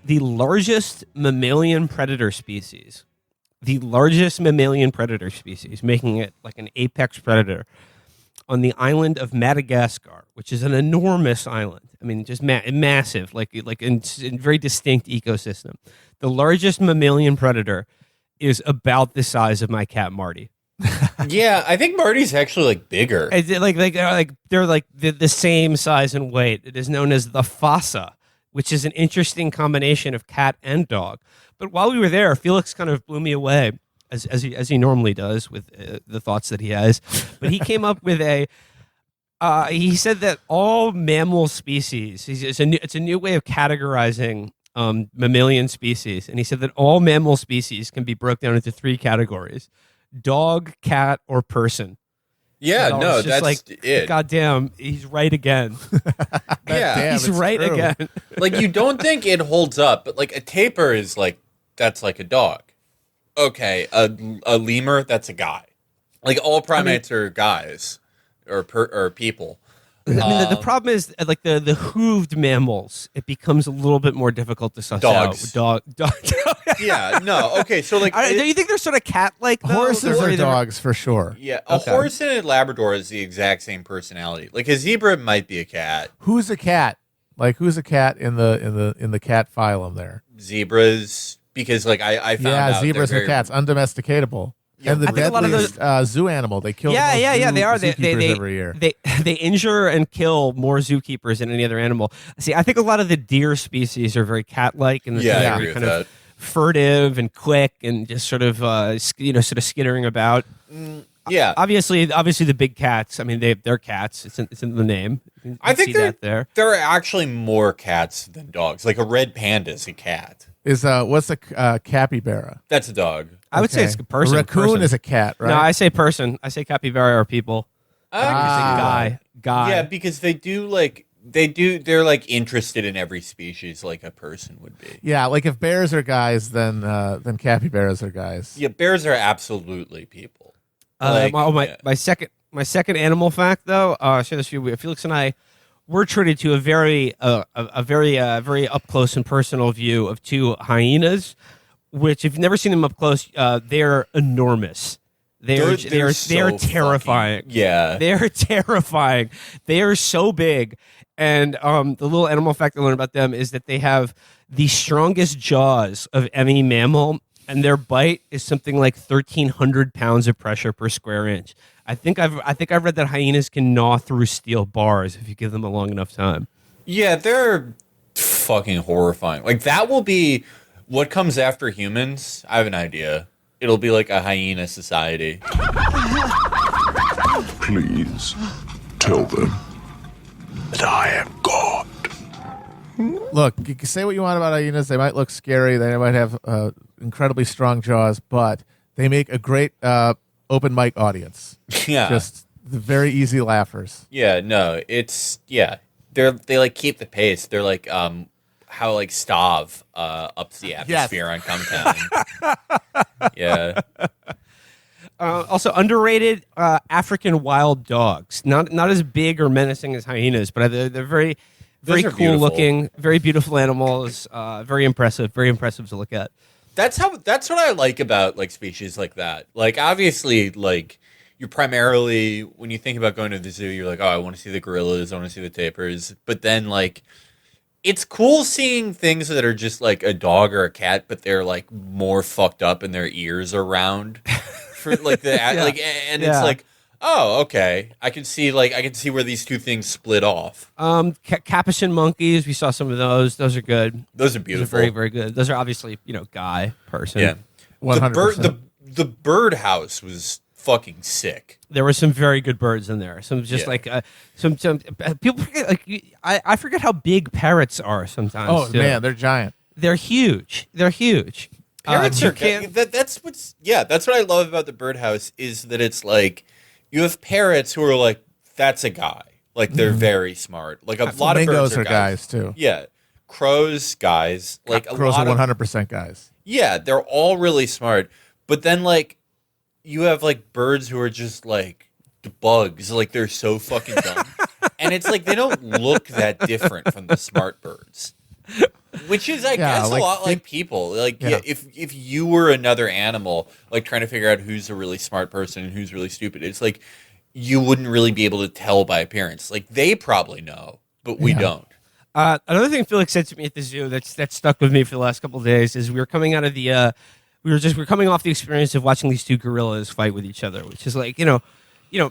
the largest mammalian predator species. The largest mammalian predator species, making it like an apex predator on the island of Madagascar, which is an enormous island. I mean, just massive, like in very distinct ecosystem. The largest mammalian predator is about the size of my cat Marty. Yeah, I think Marty's actually like bigger. They're like the same size and weight. It is known as the fossa, which is an interesting combination of cat and dog. But while we were there, Felix kind of blew me away, as he normally does with the thoughts that he has. But he came up with he said that all mammal species, it's a new way of categorizing mammalian species. And he said that all mammal species can be broken down into 3 categories: dog, cat, or person. Yeah, no, that's like, it. Goddamn, he's right again. Yeah, he's right true. again. Like, you don't think it holds up, but like a tapir is like, that's like a dog. Okay, a lemur, that's a guy. Like, all primates are guys or people. I mean, the problem is, like, the hooved mammals, it becomes a little bit more difficult to suss Dogs. out. Dog. Yeah, no, okay, so like... Do you think they're sort of cat-like, though? Horses are dogs for sure. Yeah, a horse and a Labrador is the exact same personality. Like, a zebra might be a cat. Who's a cat? Like, who's a cat in the cat phylum there? Zebras, because like I found out zebras they're are cats, undomesticated. And the I think a lot of deadliest zoo animal. They kill they are. zookeepers every year. They injure and kill more zookeepers than any other animal. See, I think a lot of the deer species are very cat-like, and I they're agree with kind that. of furtive and quick and just sort of sort of skittering about. Yeah, Obviously the big cats. I mean, they're cats. It's in the name. You I think see that there. there are actually more cats than dogs. Like a red panda is a cat. What's a capybara? That's a dog. I would say it's a person. A raccoon person. is a cat, right? No, I say person. I say capybara are people. Guy. Yeah, because they're like interested in every species, like a person would be. Yeah, like if bears are guys, then capybaras are guys. Yeah, bears are absolutely people. My second animal fact, though, I'll share this with you. Felix and I were treated to a very up close and personal view of 2 hyenas, which, if you've never seen them up close, they're enormous. They're so terrifying. They're terrifying. They are so big. And the little animal fact I learned about them is that they have the strongest jaws of any mammal, and their bite is something like 1,300 pounds of pressure per square inch. I think I've read that hyenas can gnaw through steel bars if you give them a long enough time. Yeah, they're fucking horrifying. Like, that will be what comes after humans. I have an idea. It'll be like a hyena society. Please tell them that I am God. Look, you can say what you want about hyenas. They might look scary. They might have incredibly strong jaws, but they make a great open mic audience. Yeah. Just the very easy laughers. Yeah, no, it's, yeah. They like keep the pace. They're like how like Stav ups the atmosphere on Cometown. Yeah. Also, underrated African wild dogs. Not as big or menacing as hyenas, but they're very Those are cool beautiful. looking, very beautiful animals. Very impressive to look at. That's what I like about like species like that. Like, obviously, like, you're primarily, when you think about going to the zoo, you're like, oh, I want to see the gorillas, I want to see the tapirs. But then, like, it's cool seeing things that are just like a dog or a cat, but they're like more fucked up and their ears are round. For like the like, and it's like, oh, okay, I can see where these two things split off. Capuchin monkeys, we saw some of those. Those are good. Those are beautiful. Those are very, very good. Those are obviously, guy, person. Yeah. 100%. The birdhouse was fucking sick. There were some very good birds in there. Some just like some people forget, like, I forget how big parrots are sometimes. Oh man, they're giant. They're huge. Parrots are that's what I love about the birdhouse is that it's like you have parrots who are like, that's a guy. Like, they're very smart. Like, a lot of birds are guys too. Yeah. Crows, guys. Like, crows are 100% guys. Yeah, they're all really smart. But then, like, you have like birds who are just like bugs. Like, they're so fucking dumb. And it's like they don't look that different from the smart birds. Which is, I Yeah, guess, like, a lot like people. Like, Yeah. if you were another animal, like trying to figure out who's a really smart person and who's really stupid, it's like you wouldn't really be able to tell by appearance. Like, they probably know, but we Yeah. don't. Another thing Felix said to me at the zoo that stuck with me for the last couple of days is we were coming out of the we were coming off the experience of watching these two gorillas fight with each other, which is like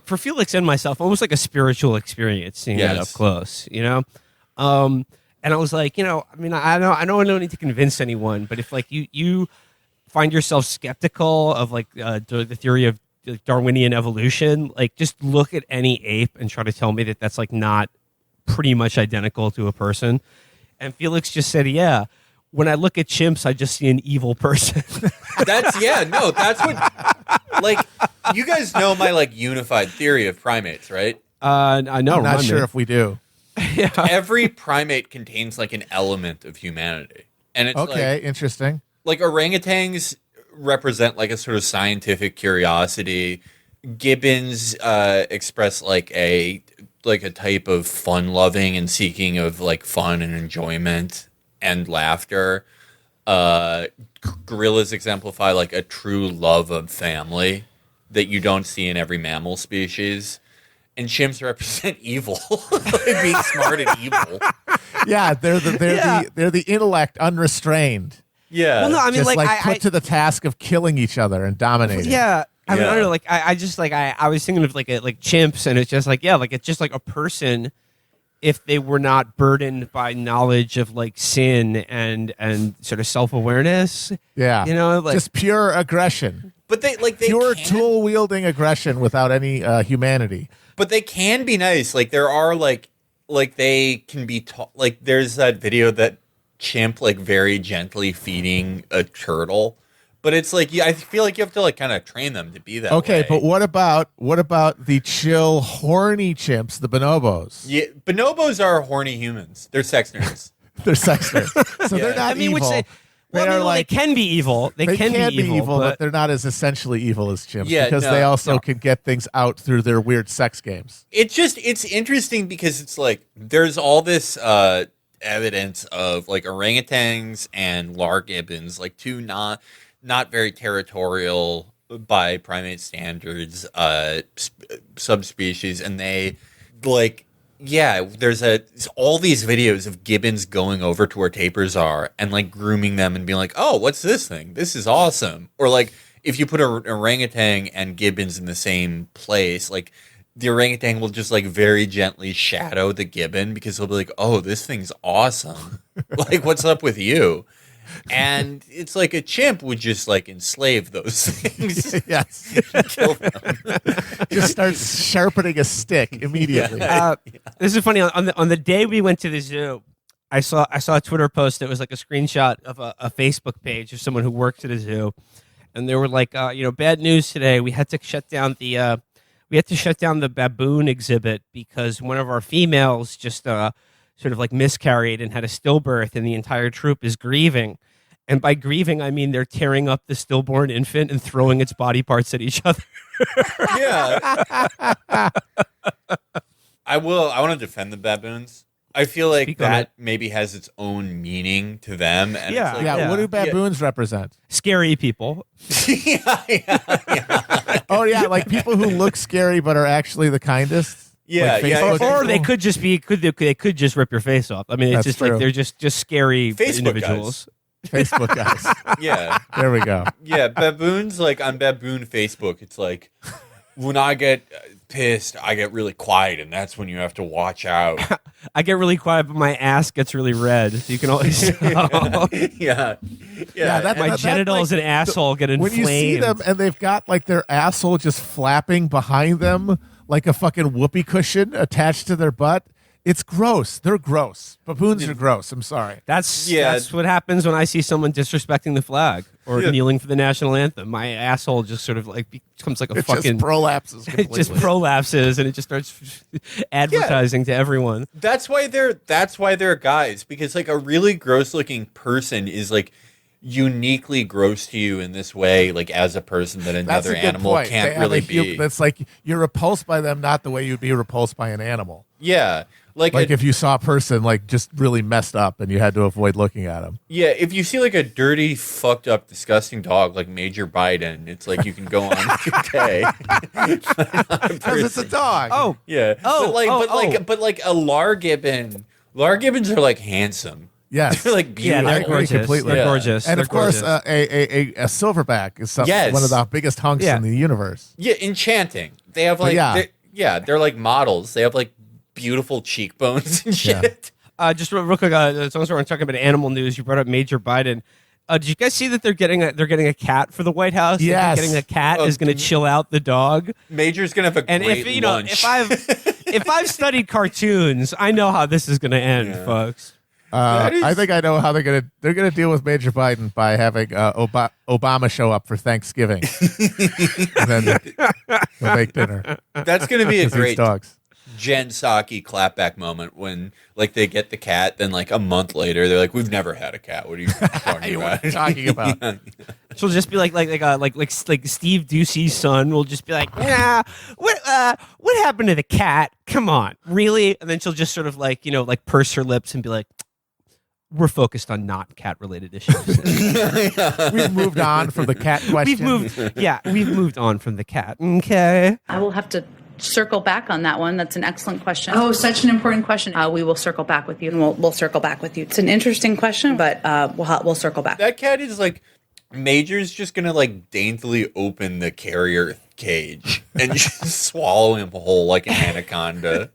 for Felix and myself almost like a spiritual experience seeing that up Yes. close, and I was like, I mean, I don't need to convince anyone, but if like you find yourself skeptical of like the theory of Darwinian evolution, like just look at any ape and try to tell me that that's like not pretty much identical to a person. And Felix just said, yeah, when I look at chimps, I just see an evil person. That's what, like, you guys know my, like, unified theory of primates, right? I know. I'm not sure if we do. Every primate contains, like, an element of humanity. And it's Okay, interesting. like orangutans represent, like, a sort of scientific curiosity. Gibbons express, like a type of fun-loving and seeking of, like, fun and enjoyment and laughter. Gorillas exemplify, like, a true love of family that you don't see in every mammal species. And chimps represent evil, being smart and evil. Yeah, they're the intellect unrestrained. Yeah. Well, no, I mean, Just like, put to the task of killing each other and dominating. yeah. I mean, I Yeah. don't know. Like, I just like I was thinking of like chimps, and it's just like it's just like a person if they were not burdened by knowledge of like sin and sort of self-awareness. Yeah. Like just pure aggression. But they Pure can, tool wielding aggression without any humanity. but they can be nice. Like there are like they can be like there's that video that chimp like very gently feeding a turtle. But it's like I feel like you have to like kind of train them to be that Okay, way. but what about the chill, horny chimps, the bonobos? Yeah, bonobos are horny humans. They're sex nerds. They're sex nerds. So Yeah. they're not I mean, evil. they can be evil. They can be evil, but they're not as essentially evil as chimps Yeah, because no, they also no. can get things out through their weird sex games. It's interesting because it's like there's all this evidence of like orangutans and gibbons, like two not very territorial by primate standards subspecies, and they like there's all these videos of gibbons going over to where tapirs are and like grooming them and being like, oh, what's this thing, this is awesome. Or like if you put an orangutan and gibbons in the same place, like the orangutan will just like very gently shadow the gibbon because he'll be like, oh, this thing's awesome. Like, what's up with you? And it's like a chimp would just like enslave those things. Yes. Kill them. Just starts sharpening a stick immediately. This is funny. On the day we went to the zoo, I saw a Twitter post that was like a screenshot of a Facebook page of someone who works at a zoo, and they were like, bad news today. We had to shut down the baboon exhibit because one of our females just sort of like miscarried and had a stillbirth, and the entire troop is grieving. And by grieving, I mean they're tearing up the stillborn infant and throwing its body parts at each other. Yeah. I want to defend the baboons. I feel like Speak on that it. maybe has its own meaning to them. And Yeah. it's like, Yeah, what do baboons represent? Scary people. yeah. Oh yeah, like people who look scary but are actually the kindest. Yeah, Like yeah, Facebook exactly. Or they people? could just be they could just rip your face off. I mean, it's That's just true. like they're just scary Facebook individuals. Facebook guys. Yeah. There we go. Yeah, baboons, like on baboon Facebook, it's like when I get pissed, I get really quiet, and that's when you have to watch out. I get really quiet, but my ass gets really red. So you can always tell. Yeah. that- My that, genitals like, and asshole get inflamed. When you see them and they've got like their asshole just flapping behind them like a fucking whoopee cushion attached to their butt, it's gross. They're gross. Baboons are gross. I'm sorry. That's Yeah. that's what happens when I see someone disrespecting the flag or Yeah. kneeling for the national anthem. My asshole just sort of like becomes like a It fucking. just prolapses It completely. just prolapses and it just starts advertising to everyone. That's why they're guys, because like a really gross looking person is like uniquely gross to you in this way, like as a person that That's another a good animal point. They can't have really a be. That's like you're repulsed by them, not the way you'd be repulsed by an animal. Yeah. Like if you saw a person like just really messed up and you had to avoid looking at him. Yeah, if you see like a dirty, fucked up, disgusting dog like Major Biden, it's like you can go on with your day. Because it's a dog. Oh, Yeah. Oh, but like a Lar Gibbon. Lar Gibbons are like handsome. Yes. They're like yeah, beautiful. they're agree gorgeous. completely. They're Yeah. gorgeous. And They're of course, gorgeous. a silverback is Yes. one of the biggest hunks Yeah. in the universe. Yeah, enchanting. They have like they're like models. They have like beautiful cheekbones and shit. Just real quick, as long as we're talking about animal news, you brought up Major Biden. Did you guys see that they're getting a cat for the White House? Yes. Getting a cat is going to chill out the dog. Major's gonna have a And great if lunch. if I've studied cartoons, I know how this is going to end, Yeah. folks. I think I know how they're gonna deal with Major Biden by having Obama show up for Thanksgiving, and then they'll make dinner. That's gonna be a with these great dogs. Jen Psaki clapback moment when like they get the cat, then like a month later they're like, "We've never had a cat. What are you talking What about?" are you talking about? She'll just be like Steve Ducey's son will just be like, yeah, what happened to the cat? Come on, really? And then she'll just sort of like purse her lips and be like, we're focused on not cat related issues. We've moved on from the cat question. We've moved on from the cat. Okay. I will have to circle back on that one. That's an excellent question. Oh, such an important question. We will circle back with you, and we'll circle back with you. It's an interesting question, but we'll circle back. That cat is like Major's just gonna like daintily open the carrier cage and just swallow him whole like an anaconda.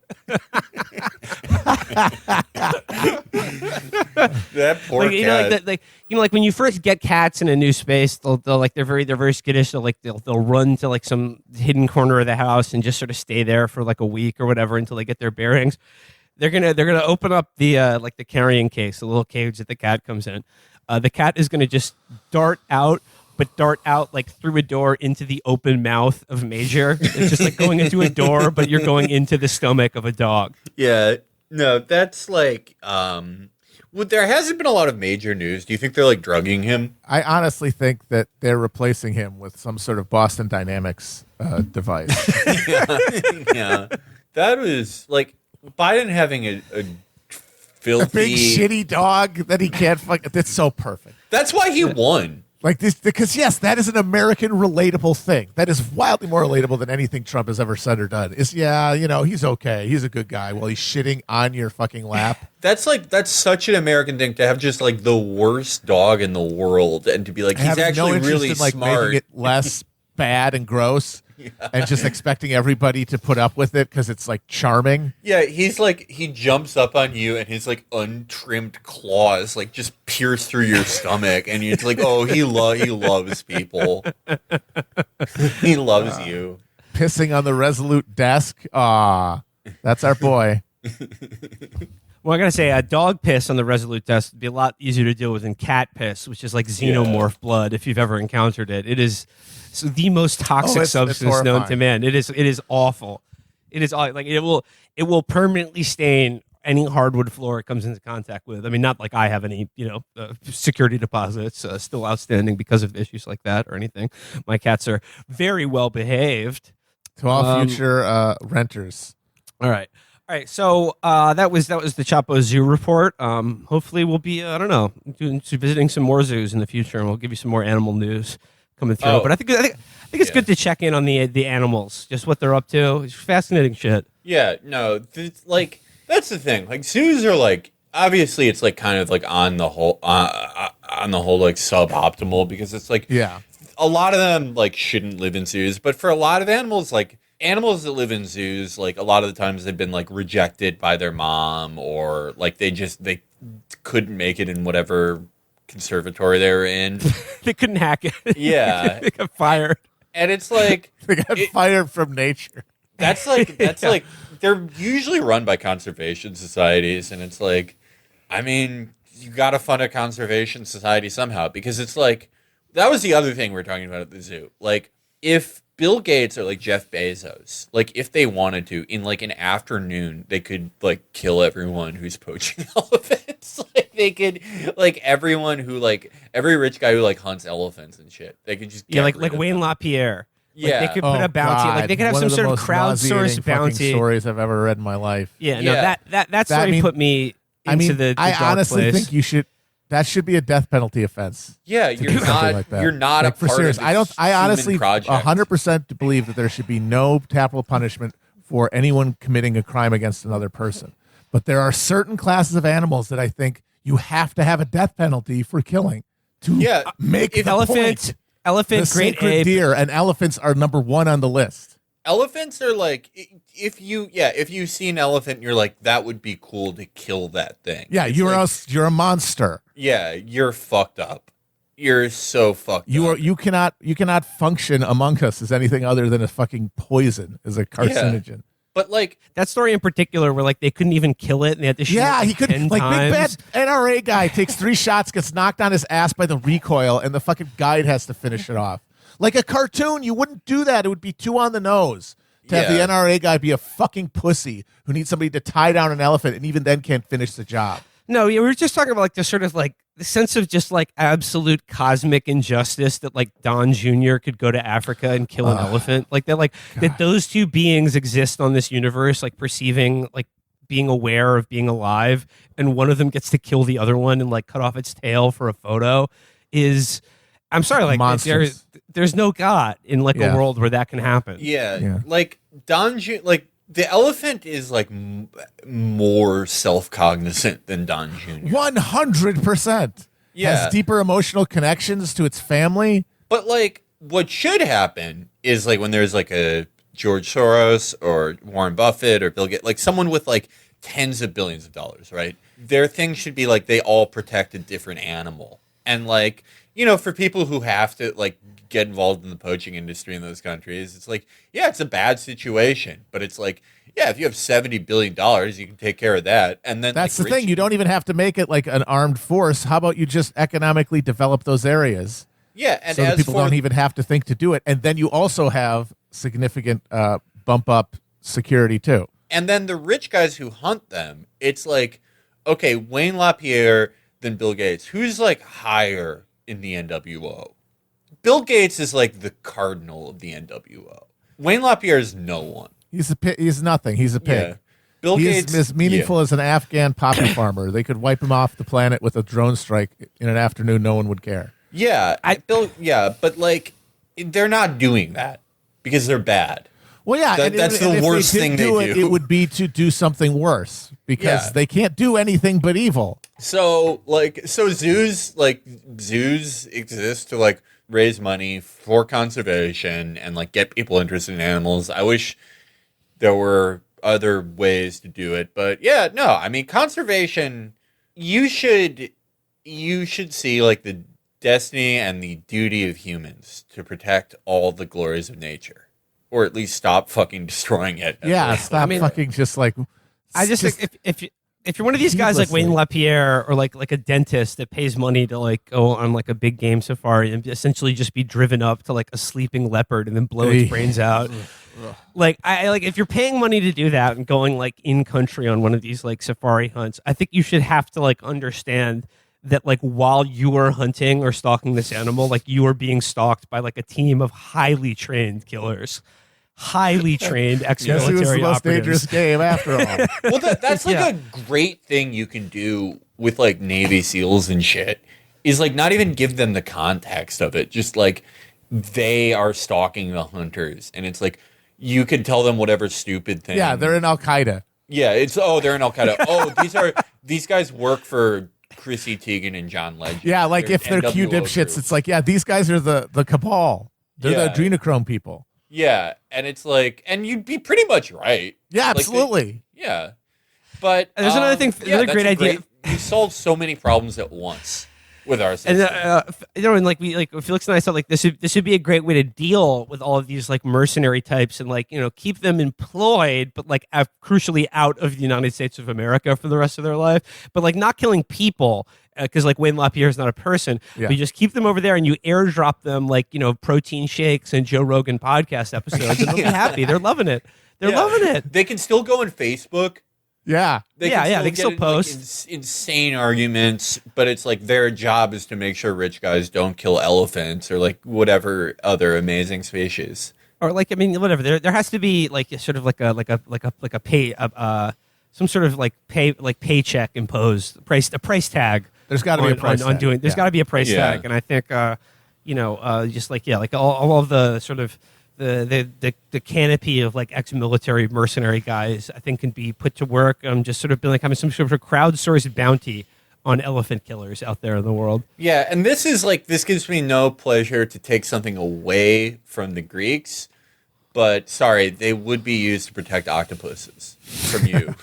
That poor cat. Like when you first get cats in a new space, they'll like they're very skittish. They'll run to like some hidden corner of the house and just sort of stay there for like a week or whatever until they get their bearings. They're gonna open up the like the carrying case, the little cage that the cat comes in. The cat is gonna just dart out like through a door into the open mouth of Major. It's just like going into a door, but you're going into the stomach of a dog. Yeah, no, that's like there hasn't been a lot of Major news. Do you think they're like drugging him? I honestly think that they're replacing him with some sort of Boston Dynamics device. Yeah, that was like Biden having a filthy A big shitty dog that he can't fuck. That's so perfect. That's why he won. Like this, because yes, that is an American relatable thing. That is wildly more relatable than anything Trump has ever said or done. Is he's okay. He's a good guy while he's shitting on your fucking lap. That's such an American thing to have, just like the worst dog in the world, and to be like, he's Having actually no interest really in, like, smart. making it less bad and gross, and just expecting everybody to put up with it because it's like charming. Yeah, he's like, he jumps up on you and his like untrimmed claws like just pierce through your stomach, and it's like, oh, he loves people. He loves you. Pissing on the Resolute desk. Ah, that's our boy. Well, I gotta say, dog piss on the Resolute desk would be a lot easier to deal with than cat piss, which is like xenomorph blood. If you've ever encountered it, it is the most toxic it's substance known to horrifying. man. It is awful. It is like it will permanently stain any hardwood floor it comes into contact with. I mean, not like I have any security deposits still outstanding because of issues like that or anything. My cats are very well behaved. To all future renters. All right. So that was the Chapo Zoo report. Hopefully, we'll be visiting some more zoos in the future, and we'll give you some more animal news coming through. Oh. But I think it's good to check in on the animals, just what they're up to. It's fascinating shit. Yeah, no, like that's the thing. Like zoos are like, obviously it's like kind of like on the whole like suboptimal, because it's like, Yeah. a lot of them like shouldn't live in zoos, but for a lot of animals, like animals that live in zoos, like a lot of the times they've been like rejected by their mom, or like they couldn't make it in whatever conservatory they were in. They couldn't hack it. Yeah. They got fired. And it's like, They got fired from nature. that's like they're usually run by conservation societies, and it's like, I mean, you got to fund a conservation society somehow, because it's like, that was the other thing we were talking about at the zoo. Like, if Bill Gates or like Jeff Bezos, like if they wanted to, in like an afternoon, they could like kill everyone who's poaching elephants. Like they could, like everyone who like every rich guy who like hunts elephants and shit, they could just Yeah, get like rid of Wayne them. LaPierre. Like, they could put a bounty. God. Like they could have One some the sort of most crowdsourced nauseating fucking bounty. stories I've ever read in my life. Yeah, no, Yeah. that story put me into the I dark honestly place. think that should be a death penalty offense. Yeah, to you're do something not. like that. You're not Like, a for part serious. of I don't. this I honestly, human project. 100% believe that there should be no capital punishment for anyone committing a crime against another person. But there are certain classes of animals that I think you have to have a death penalty for killing to make the point. Elephant, The great sacred ape. deer and elephants are number one on the list. Elephants are like, if you see an elephant, and you're like, that would be cool to kill that thing. Yeah, It's you're like, you're a monster. Yeah, you're fucked up. You're so fucked up. You cannot function among us as anything other than a fucking poison, as a carcinogen. But like That story in particular, where like they couldn't even kill it, and they had to shoot Yeah, it he could 10 like big times. bad NRA guy takes 3 shots, gets knocked on his ass by the recoil, and the fucking guide has to finish it off. Like a cartoon, you wouldn't do that. It would be too on the nose to have the Yeah. NRA guy be a fucking pussy who needs somebody to tie down an elephant and even then can't finish the job. No, we were just talking about like the sort of like the sense of just like absolute cosmic injustice that like Don Jr. could go to Africa and kill an elephant. Like that those two beings exist on this universe, like perceiving, like being aware of being alive, and one of them gets to kill the other one and like cut off its tail for a photo is, I'm sorry, like Monsters. there's no God in like Yeah. a world where that can happen. Yeah. Like like the elephant is like more self-cognizant than Don Jr. 100%. Yeah. Has deeper emotional connections to its family. But like what should happen is like when there's like a George Soros or Warren Buffett or Bill Gates, like someone with like tens of billions of dollars, right? Their thing should be like they all protect a different animal. And like, you know, for people who have to like get involved in the poaching industry in those countries, it's like, yeah, it's a bad situation, but it's like, yeah, if you have $70 billion, you can take care of that. And then That's like, the thing. You don't even have to make it like an armed force. How about you just economically develop those areas? yeah, and So that as people for don't even have to think to do it. And then you also have significant bump up security too. and then the rich guys who hunt them, it's like, okay, Wayne LaPierre, then Bill Gates. Who's like higher in the NWO? Bill Gates is like the cardinal of the NWO. Wayne LaPierre is no one. He's nothing. He's a pig. Yeah. Bill He Gates is as meaningful as an Afghan poppy farmer. They could wipe him off the planet with a drone strike in an afternoon. No one would care. Yeah, but like they're not doing that because they're bad. Well, yeah, That's the if worst they thing did they it, do. It would be to do something worse because Yeah. they can't do anything but evil. So zoos exist to like raise money for conservation and like get people interested in animals. I wish there were other ways to do it, but yeah, no, I mean conservation, you should see like the destiny and the duty of humans to protect all the glories of nature, or at least stop fucking destroying it. Yeah, stop mean, fucking just like. I just think if you're one of these guys like Wayne Heedlessly. LaPierre or like a dentist that pays money to like go on like a big game safari and essentially just be driven up to like a sleeping leopard and then blow its brains out. Like I like if you're paying money to do that and going like in country on one of these like safari hunts, I think you should have to like understand that like while you are hunting or stalking this animal, like you are being stalked by like a team of highly trained killers. Highly trained Guess who was ex-military the most operatives. dangerous game after all? Well, that's like Yeah. a great thing you can do with like Navy SEALs and shit. Is like not even give them the context of it. Just like they are stalking the hunters, and it's like you can tell them whatever stupid thing. Yeah, they're in Al Qaeda. Yeah, they're in Al Qaeda. These guys work for Chrissy Teigen and John Legend. Yeah, like if they're Q NWO dipshits, group. it's like, yeah, these guys are the cabal. They're Yeah. the adrenochrome people. Yeah, and it's like, and you'd be pretty much right. Yeah, Like, absolutely. Yeah, but And there's another thing- another that's great a idea. We solve so many problems at once with our system. And and like Felix and I thought like this would be a great way to deal with all of these like mercenary types and like keep them employed, but like crucially out of the United States of America for the rest of their life, but like not killing people. Because like Wayne LaPierre is not a person, Yeah. but you just keep them over there and you airdrop them like protein shakes and Joe Rogan podcast episodes, and they'll be happy. They're loving it. They're Yeah. loving it. They can still go on Facebook. Yeah. They Yeah, can they can still get in, like, post. insane arguments, but it's like their job is to make sure rich guys don't kill elephants or like whatever other amazing species. or like I mean, whatever. There has to be like a sort of like a pay some sort of like paycheck imposed a price tag. There's got to be a price on tag. doing. There's got to be a price Yeah. tag, and I think just like like all of the sort of the canopy of like ex-military mercenary guys, I think can be put to work. Just sort of being like having some sort of crowdsourced bounty on elephant killers out there in the world. Yeah, and this gives me no pleasure to take something away from the Greeks, but sorry, they would be used to protect octopuses from you.